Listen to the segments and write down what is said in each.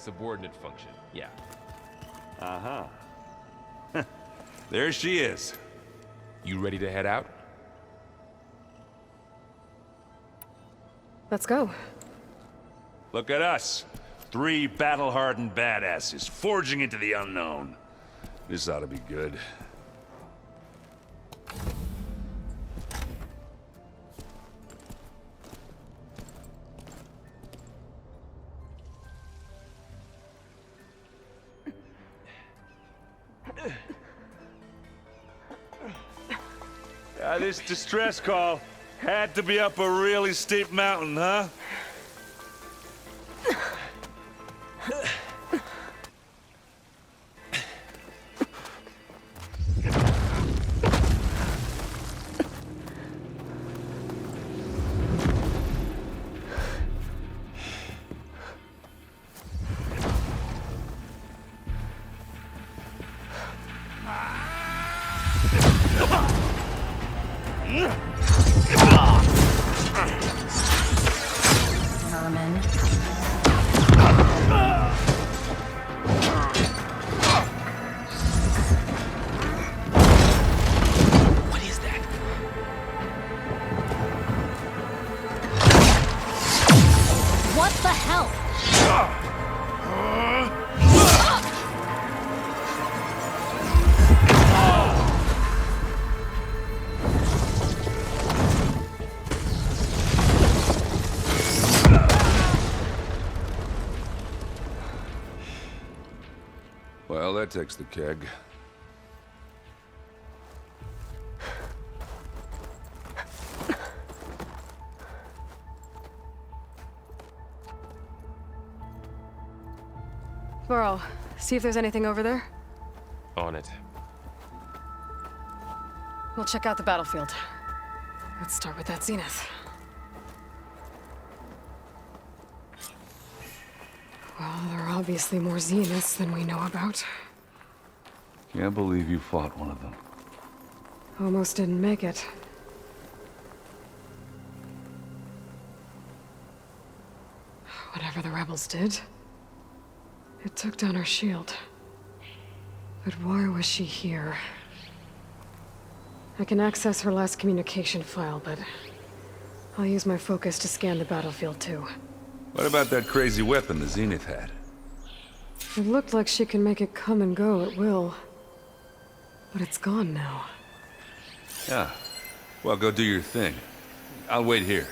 subordinate function, yeah. Uh-huh. There she is. You ready to head out? Let's go. Look at us. 3 battle-hardened badasses forging into the unknown. This ought to be good. This distress call had to be up a really steep mountain, huh? Vermin. What is that? What the hell? Well, that takes the keg. Burrow, see if there's anything over there. On it. We'll check out the battlefield. Let's start with that zenith. Well, there are obviously more zeniths than we know about. Can't believe you fought one of them. Almost didn't make it. Whatever the rebels did, it took down our shield. But why was she here? I can access her last communication file, but I'll use my focus to scan the battlefield too. What about that crazy weapon the Zenith had? It looked like she can make it come and go at will. But it's gone now. Yeah. Well, go do your thing. I'll wait here.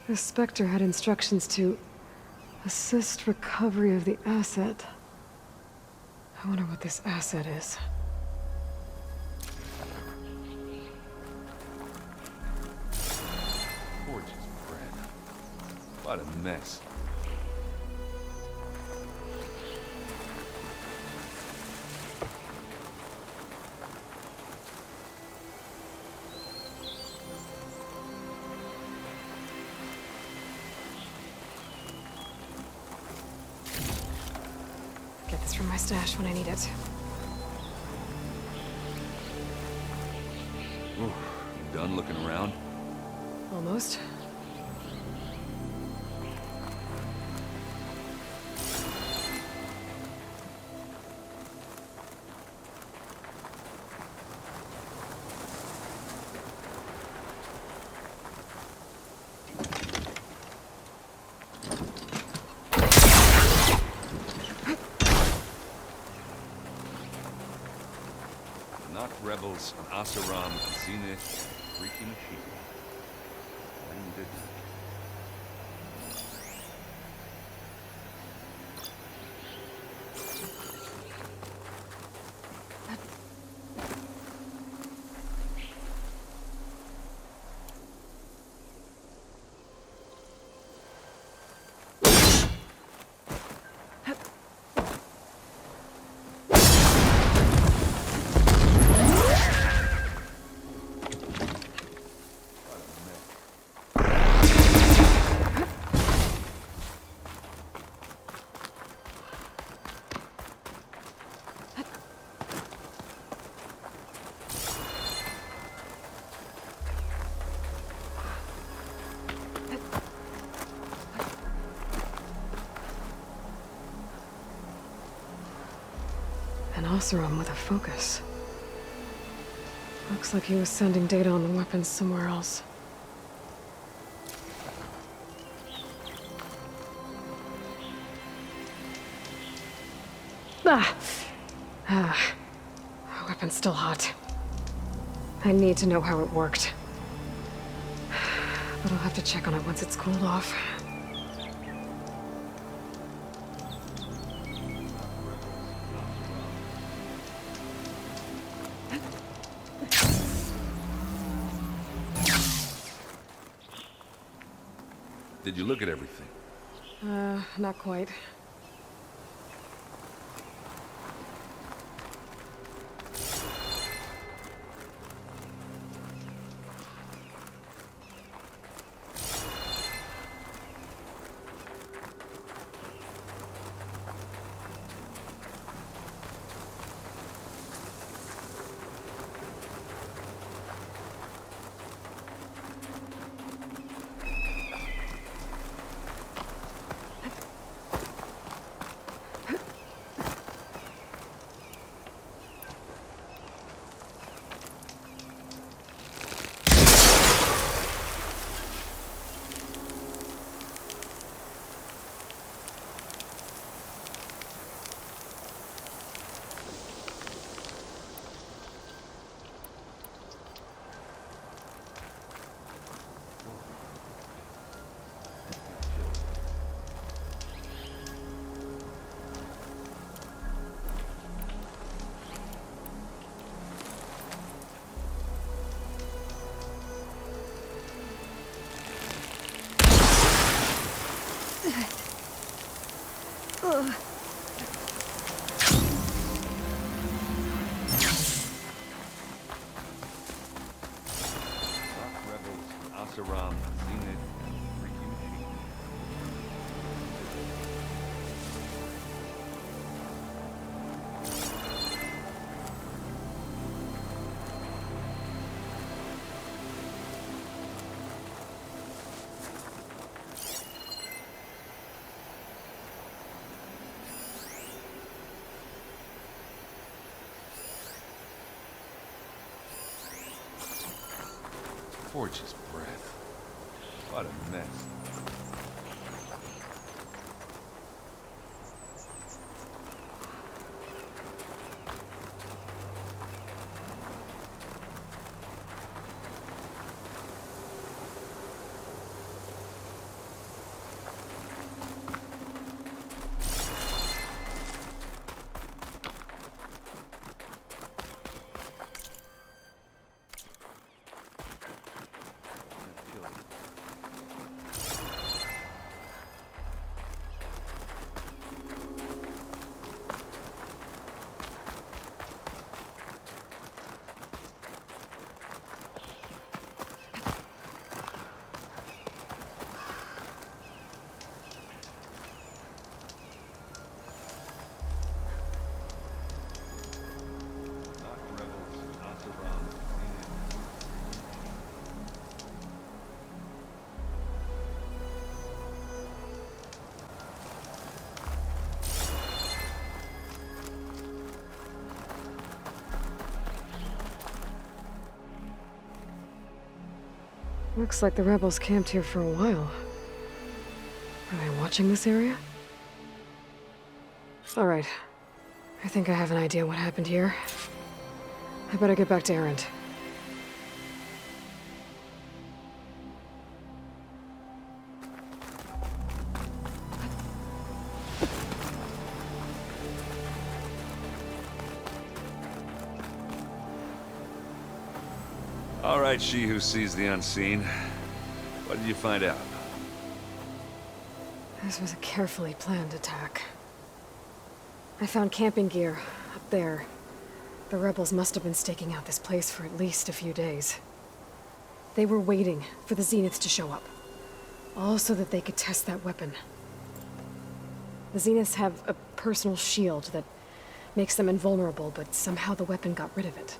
The Spectre had instructions to assist recovery of the asset. I wonder what this asset is. Gorgeous bread. What a mess. Get this from my stash when I need it. Ooh, you done looking around? Almost. Not rebels on Asaram and Zenith, freaking sheep. Blinded. Oseram with a focus. Looks like he was sending data on the weapons somewhere else. Ah, weapon's still hot. I need to know how it worked. But I'll have to check on it once it's cooled off. Did you look at everything? Not quite. Forge's breath. What a mess. Looks like the rebels camped here for a while. Are they watching this area? Alright. I think I have an idea what happened here. I better get back to Erend. All right, she who sees the unseen. What did you find out? This was a carefully planned attack. I found camping gear up there. The rebels must have been staking out this place for at least a few days. They were waiting for the Zeniths to show up. All so that they could test that weapon. The Zeniths have a personal shield that makes them invulnerable, but somehow the weapon got rid of it.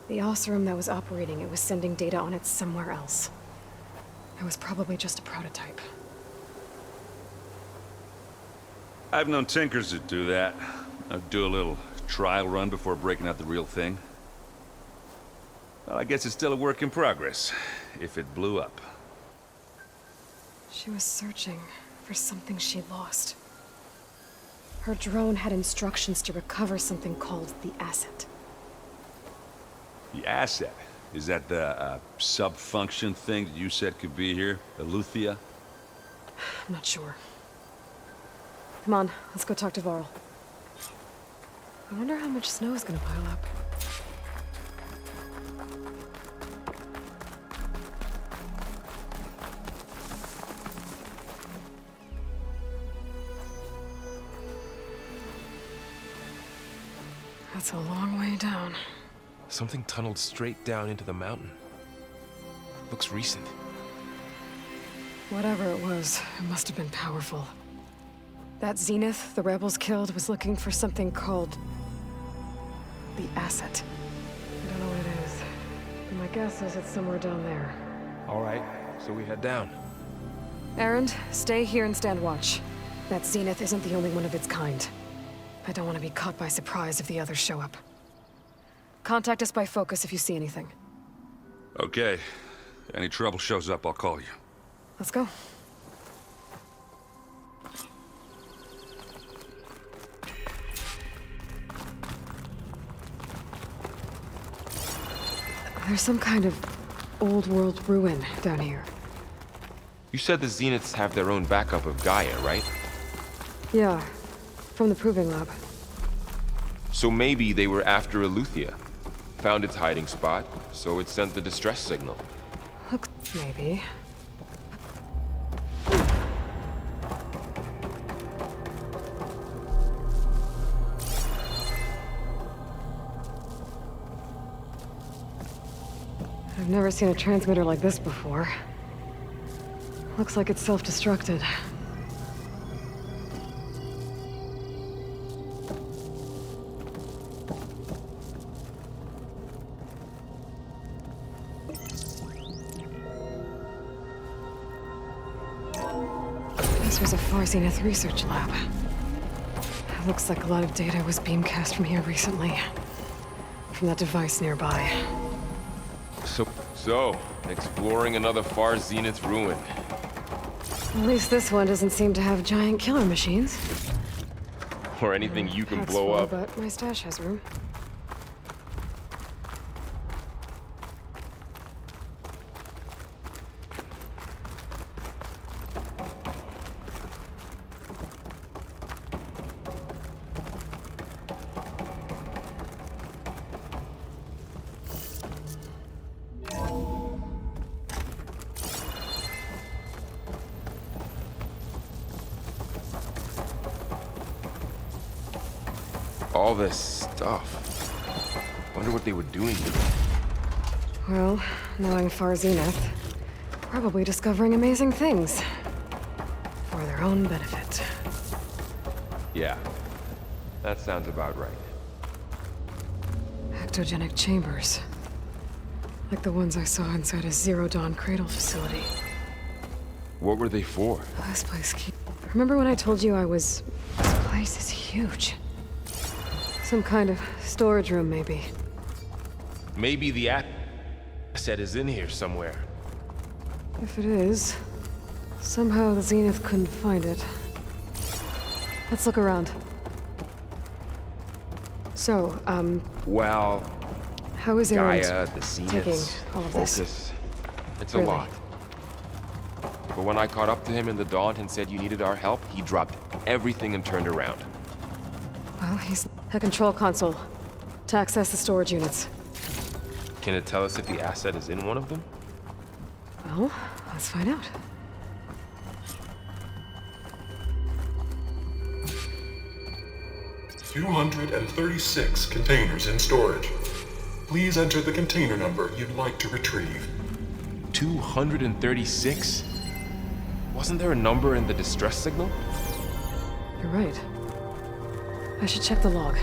The Oseram that was operating it was sending data on it somewhere else. It was probably just a prototype. I've known tinkers that do that. I do a little trial run before breaking out the real thing? Well, I guess it's still a work in progress, if it blew up. She was searching for something she lost. Her drone had instructions to recover something called the asset. The asset? Is that the sub-function thing that you said could be here? Eleuthia? I'm not sure. Come on, let's go talk to Varl. I wonder how much snow is gonna pile up. That's a long way down. Something tunneled straight down into the mountain. Looks recent. Whatever it was, it must have been powerful. That Zenith the rebels killed was looking for something called the asset. I don't know what it is, but my guess is it's somewhere down there. All right, so we head down. Erend, stay here and stand watch. That Zenith isn't the only one of its kind. I don't want to be caught by surprise if the others show up. Contact us by focus if you see anything. Okay. Any trouble shows up, I'll call you. Let's go. There's some kind of old-world ruin down here. You said the Zeniths have their own backup of Gaia, right? Yeah, from the Proving Lab. So maybe they were after Eleuthia. Found its hiding spot, so it sent the distress signal. Look, maybe. I've never seen a transmitter like this before. Looks like it's self-destructed. This was a Far Zenith research lab. It looks like a lot of data was beamcast from here recently. From that device nearby. So, exploring another Far Zenith ruin. At least this one doesn't seem to have giant killer machines. Or anything you can That's blow full, up. But my stash has room. All this stuff. Wonder what they were doing here. Well, knowing Far Zenith, probably discovering amazing things. For their own benefit. Yeah, that sounds about right. Ectogenic chambers. Like the ones I saw inside a Zero Dawn Cradle facility. What were they for? This place Remember when I told you This place is huge. Some kind of storage room, maybe. Maybe the asset is in here somewhere. If it is, somehow the Zenith couldn't find it. Let's look around. So, Well, how is Erend Gaia, the taking Zeniths, all of this? focus. It's Really? a lot. But when I caught up to him in the Daunt and said you needed our help, he dropped everything and turned around. Well, he's a control console to access the storage units. Can it tell us if the asset is in one of them? Well, let's find out. "236 containers in storage. Please enter the container number you'd like to retrieve." 236? Wasn't there a number in the distress signal? You're right. I should check the log.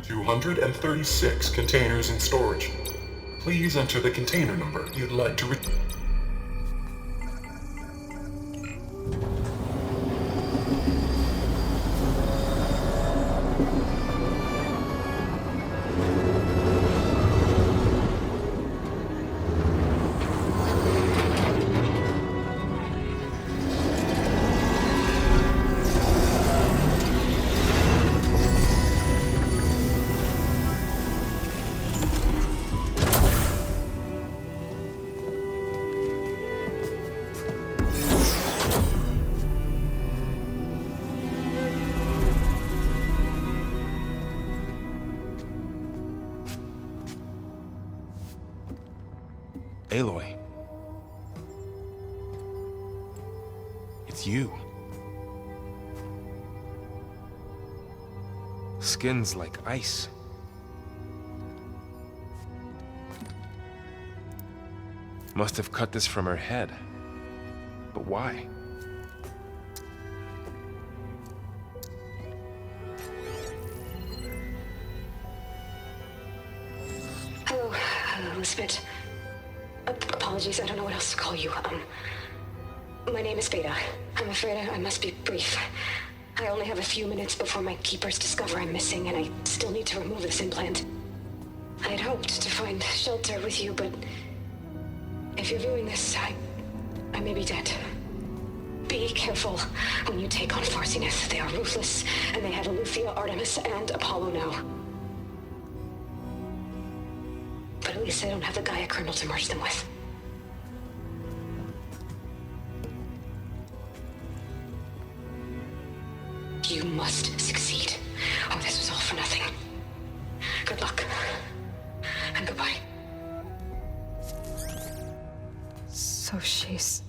236 containers in storage. Please enter the container number you'd like to Aloy. It's you. Skin's like ice. Must have cut this from her head. But why? Hello, Elizabeth. Apologies, I don't know what else to call you. My name is Veda. I'm afraid I must be brief. I only have a few minutes before my keepers discover I'm missing, and I still need to remove this implant. I had hoped to find shelter with you, but if you're viewing this, I may be dead. Be careful when you take on Far Zenith. They are ruthless, and they have Aletheia, Artemis, and Apollo now. But at least I don't have the Gaia kernel to merge them with. You must succeed, or this was all for nothing. Good luck. And goodbye. So she's...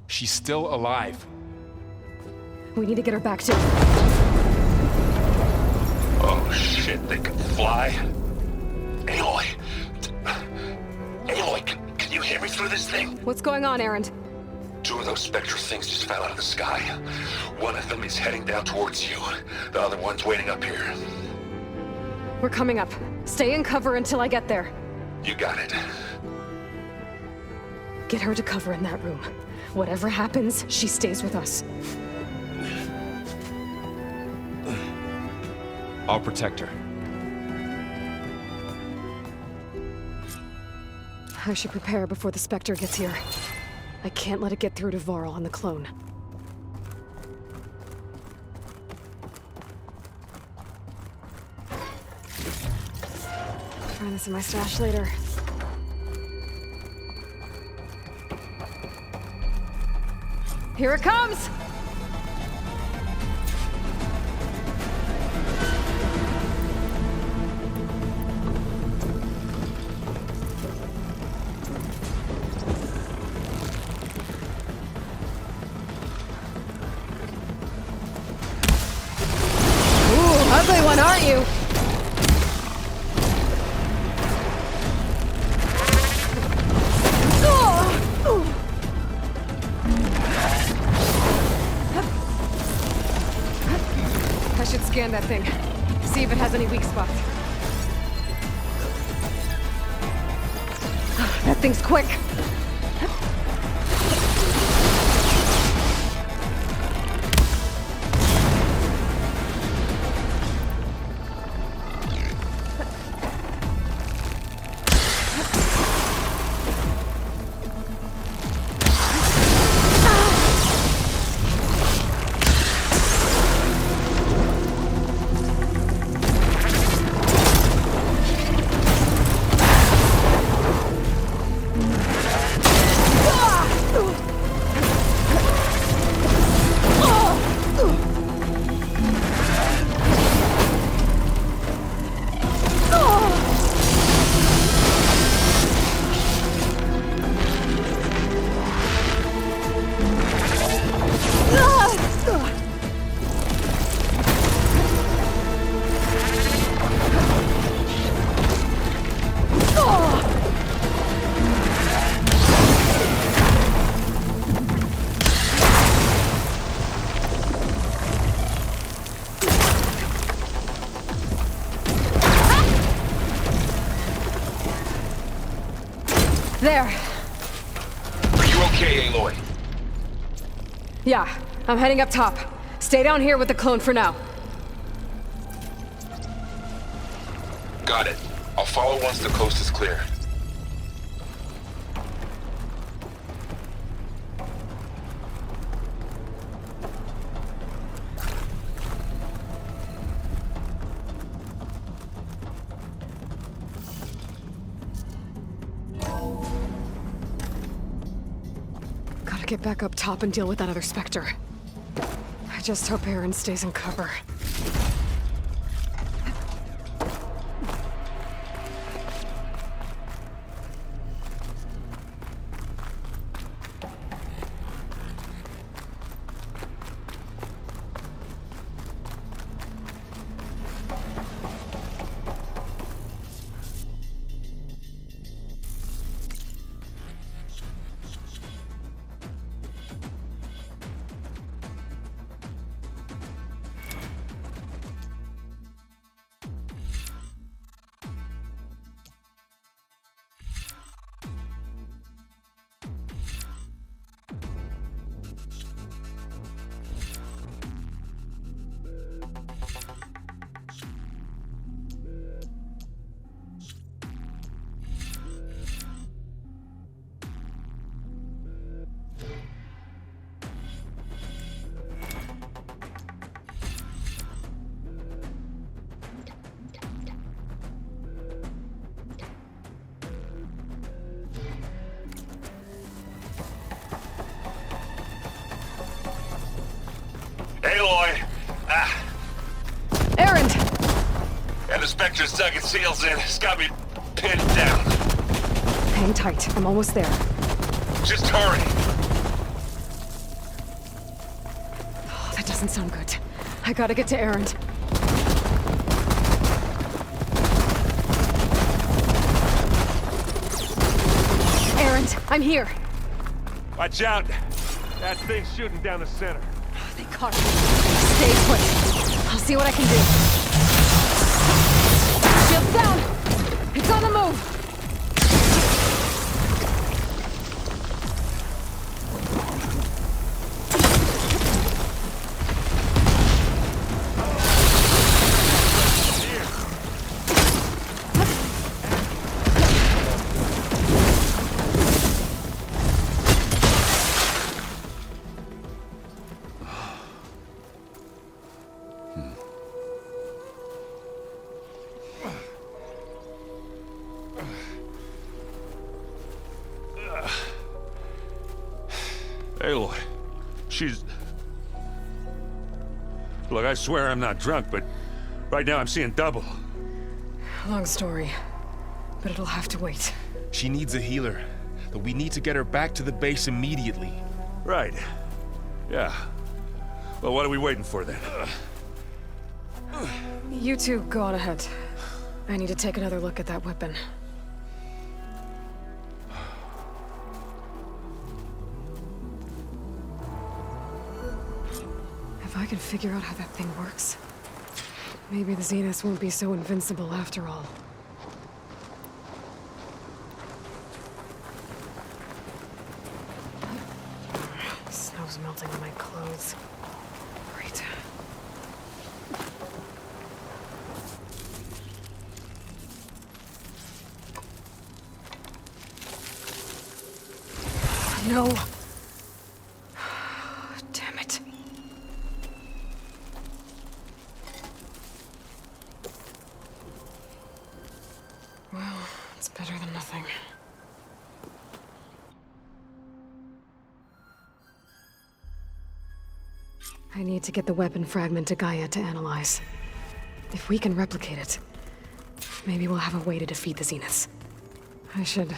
She's still alive. We need to get her back to... Oh shit, they can fly? Aloy! Aloy, can you hear me through this thing? What's going on, Erend? 2 of those spectral things just fell out of the sky. One of them is heading down towards you. The other one's waiting up here. We're coming up. Stay in cover until I get there. You got it. Get her to cover in that room. Whatever happens, she stays with us. I'll protect her. I should prepare before the Spectre gets here. I can't let it get through to Varl on the clone. Find this in my stash later. Here it comes! Ugly one, aren't you? I should scan that thing. See if it has any weak spots. That thing's quick. okay, Aloy? Yeah, I'm heading up top. Stay down here with the clone for now. Got it. I'll follow once the coast is clear. Gotta get back up top and deal with that other Spectre. I just hope Aaron stays in cover. Aloy! Aaron! And the Spectre's dug its heels in. It's got me pinned down. Hang tight. I'm almost there. Just hurry. Oh, that doesn't sound good. I gotta get to Aaron. Aaron, I'm here. Watch out. That thing's shooting down the center. They caught me. Stay put. I'll see what I can do. Shields down! It's on the move! Aloy, she's... Look, I swear I'm not drunk, but right now I'm seeing double. Long story, but it'll have to wait. She needs a healer, but we need to get her back to the base immediately. Right. Yeah. Well, what are we waiting for then? You two go on ahead. I need to take another look at that weapon. If I can figure out how that thing works, maybe the Zeniths won't be so invincible after all. Snow's melting on my clothes. Great. No. Damn it. Well, it's better than nothing. I need to get the weapon fragment to Gaia to analyze. If we can replicate it, maybe we'll have a way to defeat the Zeniths. I should...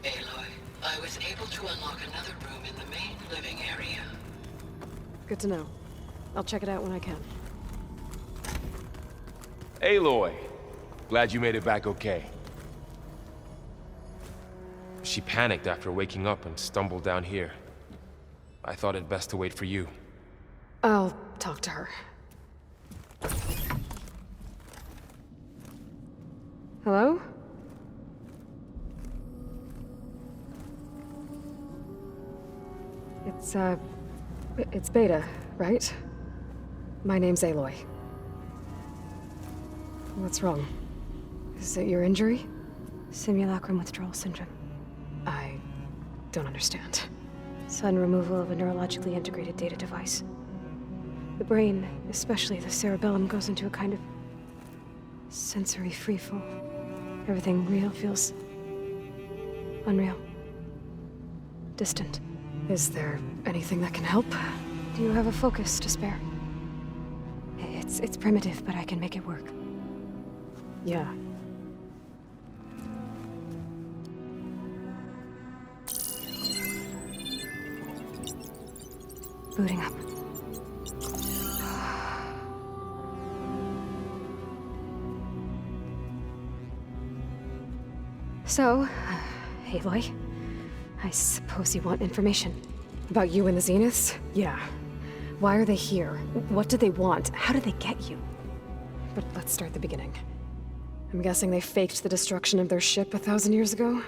Aloy, I was able to unlock another room in the main living area. Good to know. I'll check it out when I can. Aloy! Glad you made it back okay. She panicked after waking up and stumbled down here. I thought it best to wait for you. I'll talk to her. Hello? It's Beta, right? My name's Aloy. What's wrong? Is it your injury? Simulacrum withdrawal syndrome. I don't understand. Sudden removal of a neurologically integrated data device. The brain, especially the cerebellum, goes into a kind of sensory freefall. Everything real feels unreal. Distant. Is there anything that can help? Do you have a focus to spare? It's primitive, but I can make it work. Yeah. Booting up. So, Aloy, I suppose you want information. About you and the Zeniths? Yeah. Why are they here? What do they want? How did they get you? But let's start at the beginning. I'm guessing they faked the destruction of their ship 1,000 years ago?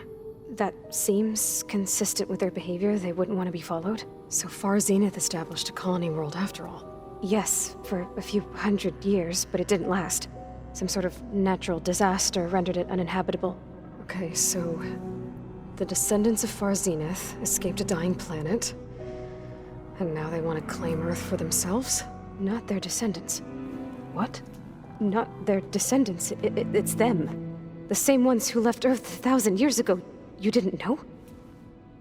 That seems consistent with their behavior. They wouldn't want to be followed. So far, Zenith established a colony world after all. Yes, for a few hundred years, but it didn't last. Some sort of natural disaster rendered it uninhabitable. Okay, so the descendants of Far Zenith escaped a dying planet, and now they want to claim Earth for themselves? Not their descendants. What? Not their descendants. It's them. The same ones who left Earth 1,000 years ago. You didn't know?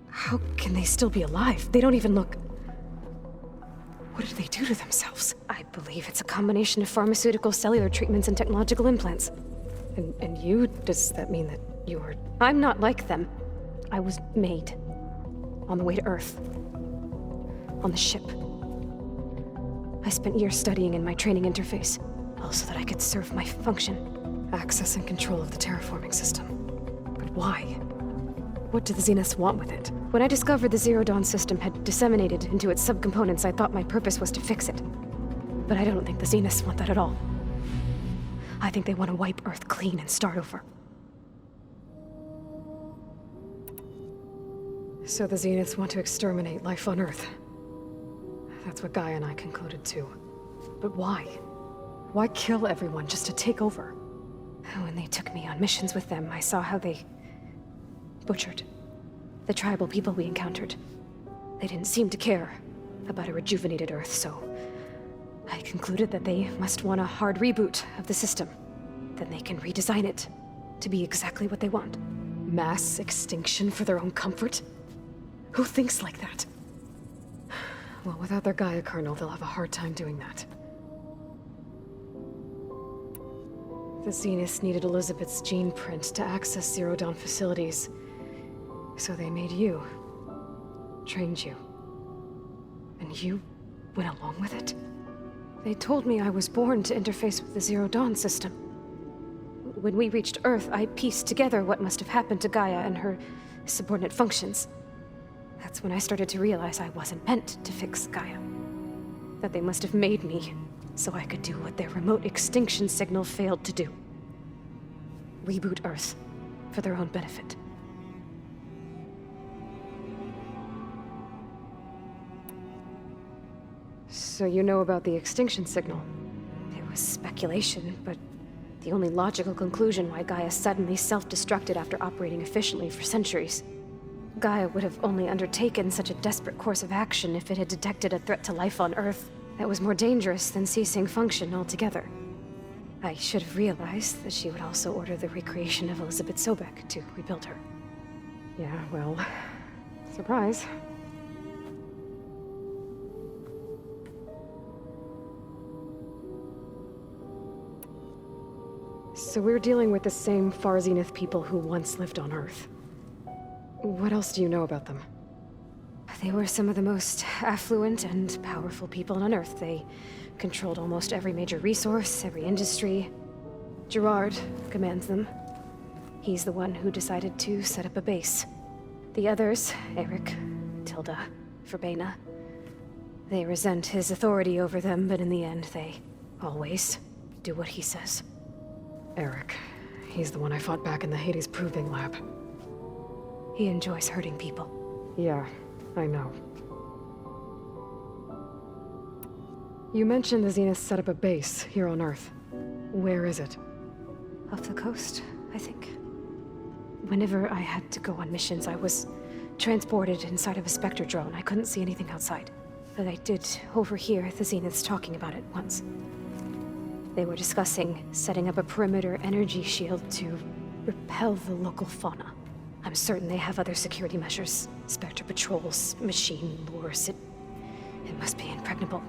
How can they still be alive? They don't even look... What did they do to themselves? I believe it's a combination of pharmaceutical, cellular treatments, and technological implants. And you? Does that mean that you're... I'm not like them. I was made. On the way to Earth. On the ship. I spent years studying in my training interface, all so that I could serve my function. Access and control of the terraforming system. But why? What do the Zeniths want with it? When I discovered the Zero Dawn system had disseminated into its subcomponents, I thought my purpose was to fix it. But I don't think the Zeniths want that at all. I think they want to wipe Earth clean and start over. So the Zeniths want to exterminate life on Earth. That's what Gaia and I concluded too. But why? Why kill everyone just to take over? When they took me on missions with them, I saw how they butchered the tribal people we encountered. They didn't seem to care about a rejuvenated Earth, so I concluded that they must want a hard reboot of the system. Then they can redesign it to be exactly what they want. Mass extinction for their own comfort? Who thinks like that? Well, without their Gaia kernel, they'll have a hard time doing that. The Zeniths needed Elizabeth's gene print to access Zero Dawn facilities. So they made you. Trained you. And you went along with it? They told me I was born to interface with the Zero Dawn system. When we reached Earth, I pieced together what must have happened to Gaia and her subordinate functions. That's when I started to realize I wasn't meant to fix Gaia. That they must have made me so I could do what their remote extinction signal failed to do. Reboot Earth for their own benefit. So you know about the extinction signal? It was speculation, but the only logical conclusion why Gaia suddenly self-destructed after operating efficiently for centuries. Gaia would have only undertaken such a desperate course of action if it had detected a threat to life on Earth that was more dangerous than ceasing function altogether. I should have realized that she would also order the recreation of Elizabeth Sobek to rebuild her. Yeah, well, surprise. So we're dealing with the same Far Zenith people who once lived on Earth. What else do you know about them? They were some of the most affluent and powerful people on Earth. They controlled almost every major resource, every industry. Gerard commands them. He's the one who decided to set up a base. The others, Eric, Tilda, Verbena, they resent his authority over them, but in the end, they always do what he says. Eric. He's the one I fought back in the Hades Proving Lab. He enjoys hurting people. Yeah, I know. You mentioned the Zenith set up a base here on Earth. Where is it? Off the coast, I think. Whenever I had to go on missions, I was transported inside of a Spectre drone. I couldn't see anything outside. But I did overhear the Zeniths talking about it once. They were discussing setting up a perimeter energy shield to repel the local fauna. I'm certain they have other security measures. Spectre patrols, machine lures. It must be impregnable.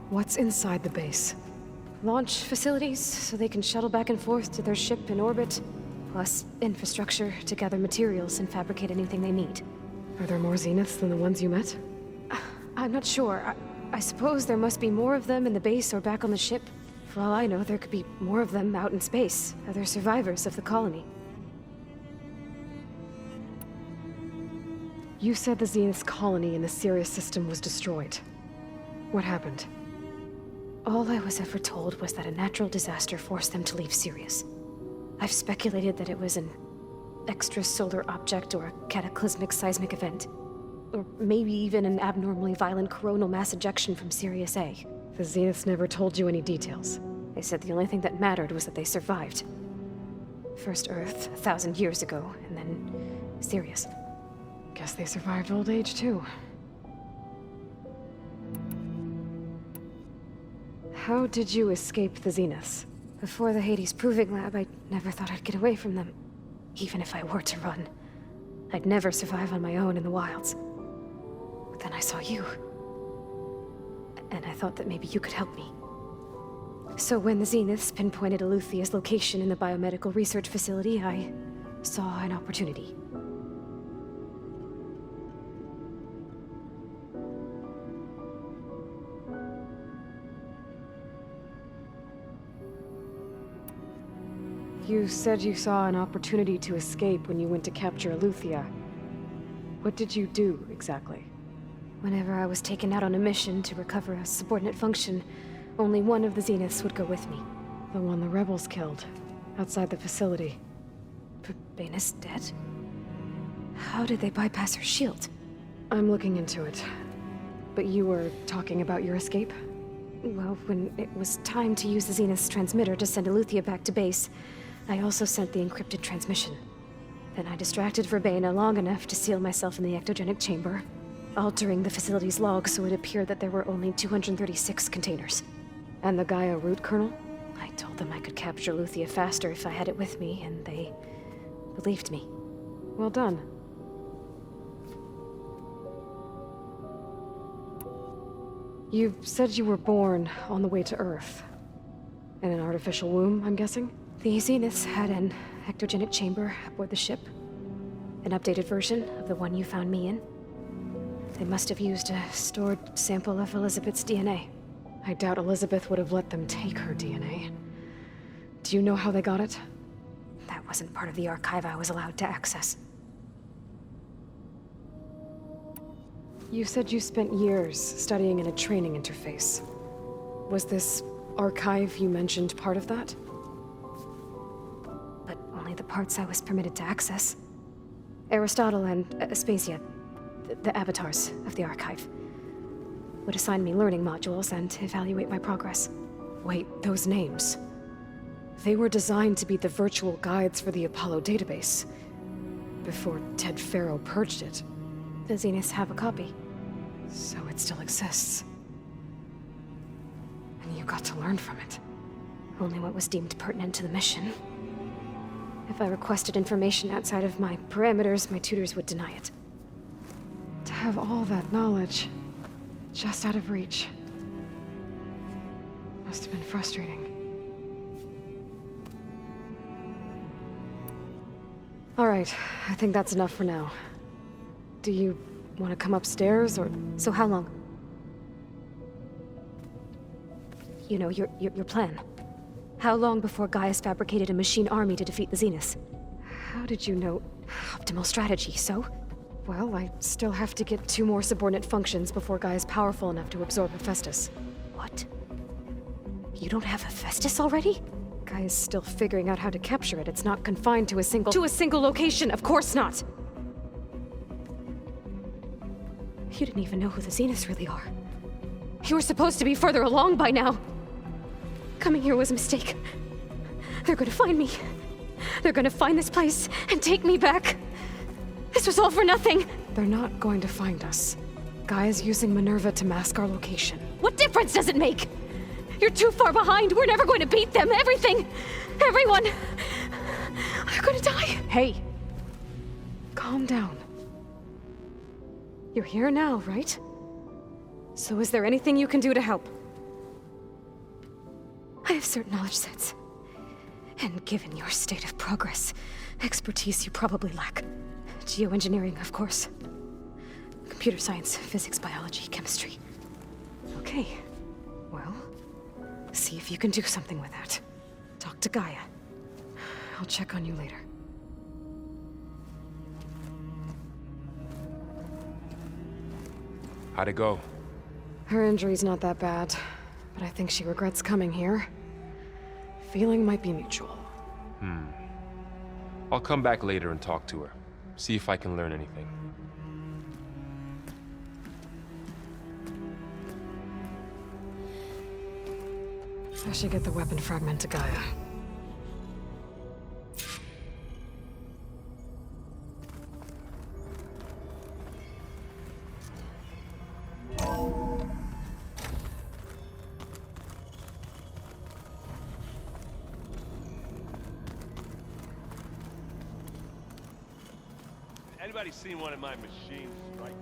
What's inside the base? Launch facilities, so they can shuttle back and forth to their ship in orbit. Plus infrastructure to gather materials and fabricate anything they need. Are there more Zeniths than the ones you met? I'm not sure. I suppose there must be more of them in the base or back on the ship. For all I know, there could be more of them out in space. Other survivors of the colony. You said the Zenith's colony in the Sirius system was destroyed. What happened? All I was ever told was that a natural disaster forced them to leave Sirius. I've speculated that it was an extrasolar object or a cataclysmic seismic event. Or maybe even an abnormally violent coronal mass ejection from Sirius A. The Zeniths never told you any details. They said the only thing that mattered was that they survived. First Earth, 1,000 years ago, and then Sirius. Guess they survived old age, too. How did you escape the Zeniths? Before the Hades Proving Lab, I never thought I'd get away from them. Even if I were to run. I'd never survive on my own in the wilds. But then I saw you. And I thought that maybe you could help me. So when the Zeniths pinpointed Eluthia's location in the biomedical research facility, I saw an opportunity. You said you saw an opportunity to escape when you went to capture Eluthia. What did you do, exactly? Whenever I was taken out on a mission to recover a subordinate function, only one of the Zeniths would go with me. The one the rebels killed, outside the facility. Baina's dead? How did they bypass her shield? I'm looking into it. But you were talking about your escape? Well, when it was time to use the Zenith's transmitter to send Eluthia back to base, I also sent the encrypted transmission. Then I distracted Verbaina long enough to seal myself in the ectogenic chamber, altering the facility's log so it appeared that there were only 236 containers. And the Gaia root kernel? I told them I could capture Eluthia faster if I had it with me, and they believed me. Well done. You said you were born on the way to Earth. In an artificial womb, I'm guessing? The Zeniths had an ectogenic chamber aboard the ship. An updated version of the one you found me in. They must have used a stored sample of Elizabeth's DNA. I doubt Elizabeth would have let them take her DNA. Do you know how they got it? That wasn't part of the archive I was allowed to access. You said you spent years studying in a training interface. Was this archive you mentioned part of that? But only the parts I was permitted to access. Aristotle and Aspasia, the avatars of the archive, would assign me learning modules and evaluate my progress. Wait, those names. They were designed to be the virtual guides for the Apollo database. Before Ted Faro purged it. The Zeniths have a copy. So it still exists. And you got to learn from it. Only what was deemed pertinent to the mission. If I requested information outside of my parameters, my tutors would deny it. To have all that knowledge, just out of reach. Must have been frustrating. All right, I think that's enough for now. Do you want to come upstairs, or... So how long? You know, your plan. How long before Gaius fabricated a machine army to defeat the Zeniths? How did you know? Optimal strategy, so? Well, I still have to get 2 more subordinate functions before Gaia's powerful enough to absorb Hephaestus. What? You don't have Hephaestus already? Gaia's still figuring out how to capture it. It's not confined to a single... To a single location, of course not! You didn't even know who the Zeniths really are. You were supposed to be further along by now. Coming here was a mistake. They're gonna find me. They're gonna find this place and take me back. This was all for nothing. They're not going to find us. Gaia's using Minerva to mask our location. What difference does it make? You're too far behind. We're never going to beat them. Everything. Everyone. They're gonna die. Hey! Calm down. You're here now, right? So is there anything you can do to help? I have certain knowledge sets. And given your state of progress, expertise you probably lack. Geoengineering, of course. Computer science, physics, biology, chemistry. Okay. Well, see if you can do something with that. Talk to Gaia. I'll check on you later. How'd it go? Her injury's not that bad, but I think she regrets coming here. Feeling might be mutual. I'll come back later and talk to her. See if I can learn anything. I should get the weapon fragment to Gaia. Anybody seen one of my machines strike me?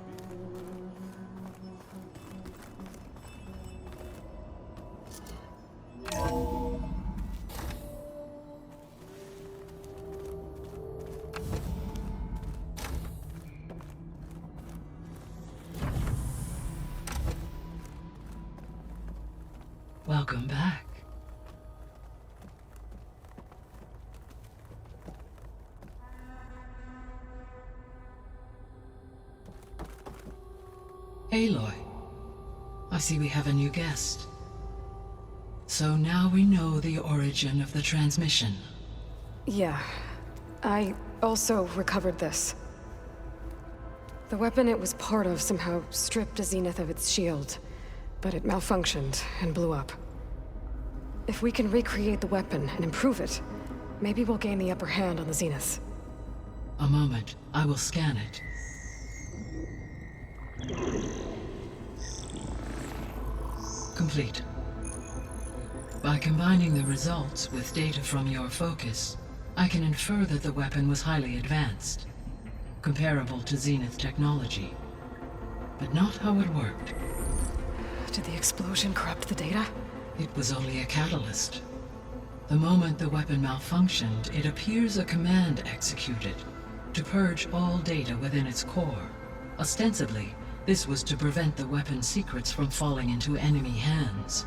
Welcome back. Aloy, I see we have a new guest. So now we know the origin of the transmission. Yeah. I also recovered this. The weapon it was part of somehow stripped a Zenith of its shield, but it malfunctioned and blew up. If we can recreate the weapon and improve it, maybe we'll gain the upper hand on the Zeniths. A moment, I will scan it. Complete. By combining the results with data from your focus, I can infer that the weapon was highly advanced, comparable to Zenith technology, but not how it worked. Did the explosion corrupt the data? It was only a catalyst. The moment the weapon malfunctioned, it appears a command executed to purge all data within its core. Ostensibly, this was to prevent the weapon's secrets from falling into enemy hands.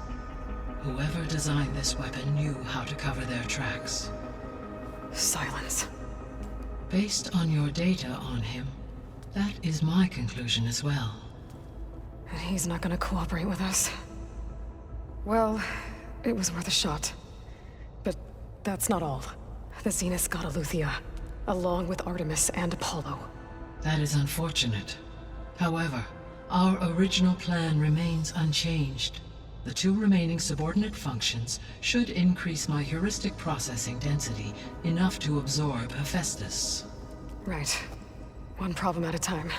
Whoever designed this weapon knew how to cover their tracks. Silence. Based on your data on him, that is my conclusion as well. And he's not gonna cooperate with us. Well, it was worth a shot. But that's not all. The Zeniths got Eleuthia, along with Artemis and Apollo. That is unfortunate. However, our original plan remains unchanged. The two remaining subordinate functions should increase my heuristic processing density enough to absorb Hephaestus. Right. One problem at a time.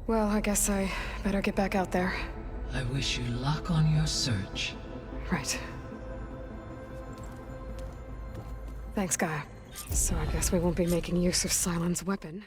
Well, I guess I better get back out there. I wish you luck on your search. Right. Thanks, Gaia. So I guess we won't be making use of Cylon's weapon.